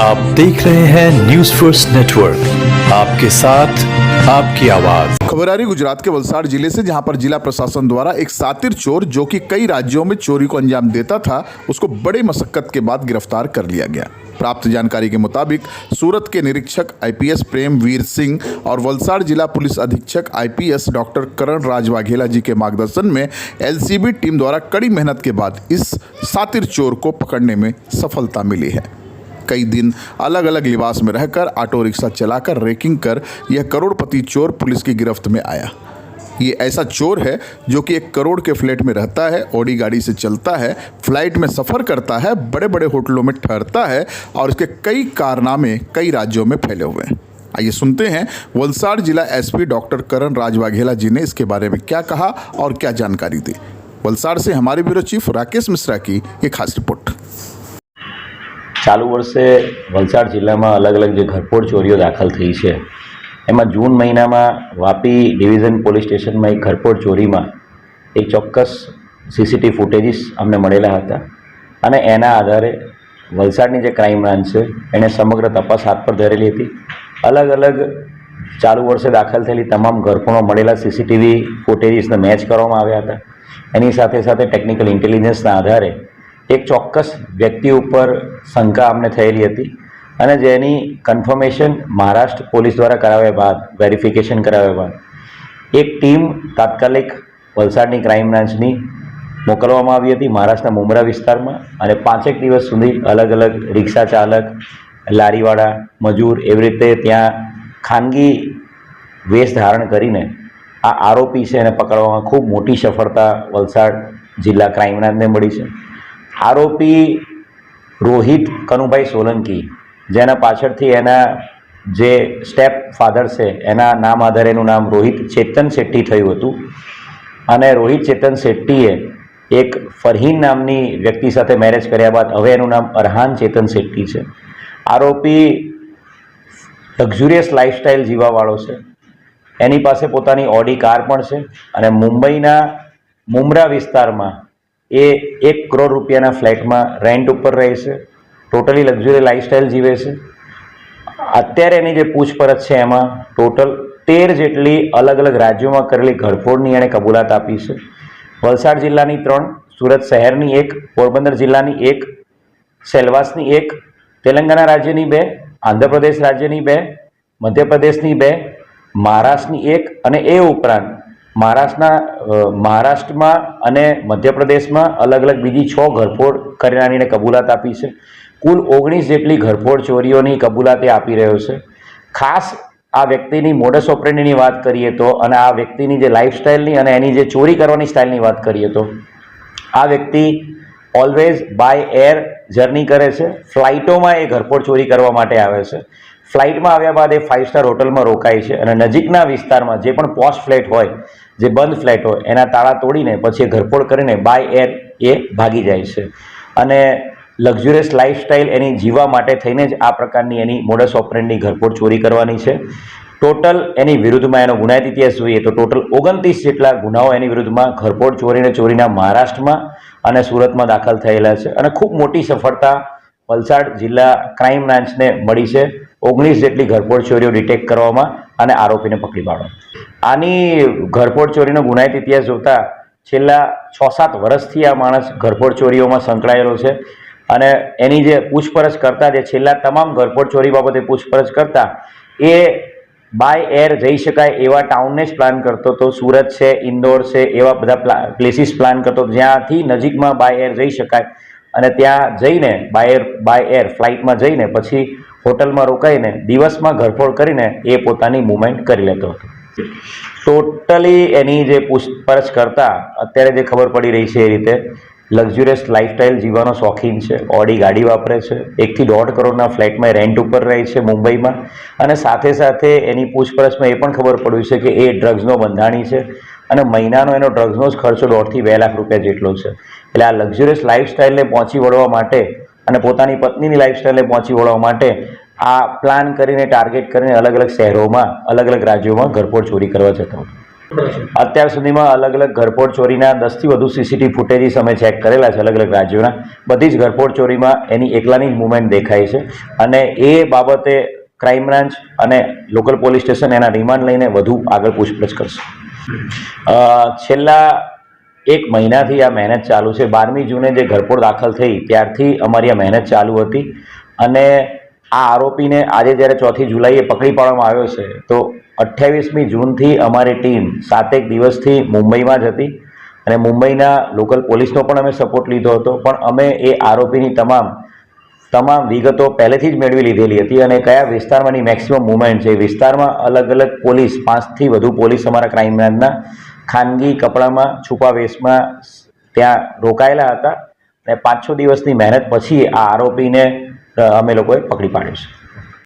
आप देख रहे हैं न्यूज फर्स्ट नेटवर्क, आपके साथ आपकी आवाज। खबर आ रही गुजरात के वलसाड जिले से, जहां पर जिला प्रशासन द्वारा एक सातिर चोर जो कि कई राज्यों में चोरी को अंजाम देता था, उसको बड़े मशक्कत के बाद गिरफ्तार कर लिया गया। प्राप्त जानकारी के मुताबिक सूरत के निरीक्षक आईपीएस प्रेम वीर सिंह और वलसाड जिला पुलिस अधीक्षक आईपीएस डॉक्टर करण राज वाघेला जी के मार्गदर्शन में एलसीबी टीम द्वारा कड़ी मेहनत के बाद इस सातिर चोर को पकड़ने में सफलता मिली है। कई दिन अलग अलग लिबास में रहकर ऑटो रिक्शा चलाकर रेकिंग कर यह करोड़पति चोर पुलिस की गिरफ्त में आया। ये ऐसा चोर है जो कि 1 करोड़ के फ्लैट में रहता है, ऑडी गाड़ी से चलता है, फ्लाइट में सफ़र करता है, बड़े बड़े होटलों में ठहरता है और इसके कई कारनामे कई राज्यों में फैले हुए हैं। आइए सुनते हैं वलसाड जिला एसपी डॉक्टर करण राज वाघेला जी ने इसके बारे में क्या कहा और क्या जानकारी दी। वलसाड से हमारे ब्यूरो चीफ राकेश मिश्रा की एक खास रिपोर्ट। चालू वर्षे वलसाड जिल्ला में अलग अलग जो घरफोड़ चोरीओ दाखल थी है, एम जून महीना में वापी डिविजन पोलीस स्टेशन में एक घरफोड़ चोरी में एक चौक्कस सीसीटीवी फूटेजीस अमने मळेला हता अने एना आधारे वलसाडनी जे क्राइम ब्रांच है एने समग्र तपास हाथ पर धरेली थी। अलग अलग चालू वर्षे दाखल थयेली तमाम घरफोड़ों मळेला सीसीटीवी फूटेजीसने मैच करवामां आव्या हता। एनी साथे साथे टेक्निकल इंटेलिजन्सना आधारे एक चौक्कस व्यक्ति पर शंका अमने थयेली हती अने जेनी कन्फर्मेशन महाराष्ट्र पोलीस द्वारा कराव्या बाद, वेरिफिकेशन कराव्या बाद एक टीम तात्कालिक वलसाडनी क्राइम ब्रांचनी मोकलवामां आवी हती महाराष्ट्रना मुंब्रा विस्तारमां अने 5 एक दिवस सुधी अलग अलग रिक्शा चालक, लारीवाळा, मजूर एवी रीते त्यां खानगी वेश धारण करीने आ आरोपी छे एने पकड़वामां खूब मोटी सफलता वलसाड जिल्ला क्राइम ब्रांचने मळी छे। आरोपी रोहित कनुभाई सोलंकी, जेना पाछळथी एना जे स्टेप फाधर छे एना नाम आधारे एनुं नाम रोहित चेतन शेट्टी थयुं हतुं अने रोहित चेतन शेट्टीए एक फरहीन नामनी व्यक्ति साथे मैरेज कर्या बाद हवे एनुं नाम अरहान चेतन शेट्टी छे। आरोपी लग्ઝુરિયસ लाइफस्टाइल जीवावाळो छे। एनी पासे पोतानी ऑडी कार पण छे अने मुंबईना मुंब्रा विस्तारमां ए 1 करोड़ रुपयाना फ्लेट में रेंट पर रहे छे। टोटली लग्ઝુરિયસ लाइफस्टाइल जीवे छे। अत्यारे एनी जे पूछपरछ छे एमां टोटल 13 जेटली अलग अलग राज्यों में करेली घरफोड़नी एणे कबूलात आपी छे। वलसाड जिल्लानी 3, सूरत शहेरनी 1, पोरबंदर जिल्लानी 1, सेलवासनी 1, तेलंगाणा राज्यनी 2, आंध्रप्रदेश राज्यनी 2, मध्यप्रदेशनी 2, महाराष्ट्रनी 1 अने ए उपरांत महाराष्ट्र में अने मध्य प्रदेश में अलग अलग बीजी 6 घरफोड़ करनारीने कबूलात आपी छे। कुल 19 जेटली घरफोड़ चोरीओनी कबूलाते आपी रह्यो छे। खास आ व्यक्तिनी मोडस ऑपरेंडीनी वात करीए तो अने आ व्यक्तिनी जे लाइफस्टाइलनी अने एनी जे चोरी करवानी स्टाइलनी वात करीए तो आ व्यक्ति ऑलवेज बाय एयर जर्नी करे छे। फ्लाइटों में ए घरफोड़ चोरी करवा माटे आवे छे। फ्लाइट में आव्या बाद 5 स्टार होटल में रोकाय छे अने नजीकना विस्तारमां जे पण पॉश फ्लेट होय, जे बंध फ्लेट होय एना ताळा तोड़ीने पछी घरफोड़ करीने बाय एयर ए भागी जाय छे अने लग्ઝુરિયસ लाइफस्टाइल एनी जीवा माटे थईने ज आ प्रकारनी एनी मोडस ऑपरेंडी घरफोड़ चोरी करवानी छे। टोटल एनी विरुद्धमां एनो गुनाहित इतिहास जोईए तो टोटल 29 जेटला गुनाओ एनी विरुद्धमां घरफोड़ चोरीने चोरीना महाराष्ट्रमां अने सूरतमां दाखल थयेला छे अने खूब मोटी सफलता वलसाड जिल्ला क्राइम ब्रांचने मळी छे। 19 जेटली घरफोड़ चोरीओ डिटेक्ट करवामां अने आरोपीने पकड़ी पाडवा। आनी घरफोड़ चोरीनो गुनाहित इतिहास जोता छेल्ला 6-7 वर्षथी आ माणस घरफोड़ चोरीओमां संकळायेलो छे अने एनी जे पूछपरछ करता जे छेल्ला तमाम घरफोड़ चोरी बाबते पूछपरछ करता ए बाय एयर जई शकाय एवा टाउनने ज प्लान करतो तो। सूरत छे, इंदोर छे, एवा बधा प्लेसीस प्लान करतो ज्यांथी नजीकमां बाय एयर जई शकाय अने त्यां जईने बाय एयर फ्लाइटमां जईने पछी होटलमां रोकाईने दिवसमां घरफोड़ करीने ए पोतानी मूवमेंट करी लेतो हतो। टोटली एनी जे पूछपरछ करता अत्यारे जे खबर पड़ी रही है ए रीते लग्ઝુરિયસ लाइफस्टाइल जीवानो शौकीन है। ऑडी गाड़ी वापरे छे। 1 થી 1.5 करोड़ना फ्लेट में रेंट पर रहे छे मुंबई में अने साथे साथे एनी पूछपरछ में ए पण खबर पड़ी है कि ए ड्रग्सनो बंधाणी है अने महीनानो एनो ड्रग्सनो खर्चो 1.5 થી 2 लाख रुपया जेटलो छे। एटले आ लग्ઝુરિયસ लाइफस्टाइलने पहोंची वळवा माटे अने पोतानी पत्नीनी लाइफस्टाइलने पहोंची वळवा माटे आ प्लान करीने टार्गेट करीने अलग अलग शहरों में अलग अलग राज्यों में घरफोड़ चोरी करवा जतो। અત્યાર સુધીમાં અલગ અલગ ઘરફોડ ચોરીના 10થી વધુ સીસીટીવી ફૂટેજીસ અમે ચેક કરેલા છે અલગ અલગ રાજ્યોના. બધી જ ઘરફોડ ચોરીમાં એની એકલાની જ મૂવમેન્ટ દેખાય છે અને એ બાબતે ક્રાઇમ બ્રાન્ચ અને લોકલ પોલીસ સ્ટેશન એના રિમાન્ડ લઈને વધુ આગળ પૂછપરછ કરશે. છેલ્લા 1 મહિનાથી આ મહેનત ચાલુ છે. 12મી જૂને જે ઘરફોડ દાખલ થઈ ત્યારથી અમારી આ મહેનત ચાલુ હતી અને આ આરોપીને આજે જ્યારે 4 જુલાઈએ પકડી પાડવામાં આવ્યો છે તો 28મી જૂનથી અમારી ટીમ 7 દિવસથી મુંબઈમાં જ હતી અને મુંબઈના લોકલ પોલીસનો પણ અમે સપોર્ટ લીધો હતો. પણ અમે એ આરોપીની તમામ વિગતો પહેલેથી જ મેળવી લીધેલી હતી અને કયા વિસ્તારમાંની મેક્સિમમ મૂવમેન્ટ છે એ વિસ્તારમાં અલગ અલગ પોલીસ 5થી વધુ પોલીસ અમારા ક્રાઇમ બ્રાન્ચના ખાનગી કપડામાં છુપા વેશમાં ત્યાં રોકાયેલા હતા અને 5-6 દિવસની મહેનત પછી આ આરોપીને અમે લોકોએ પકડી પાડ્યો છે.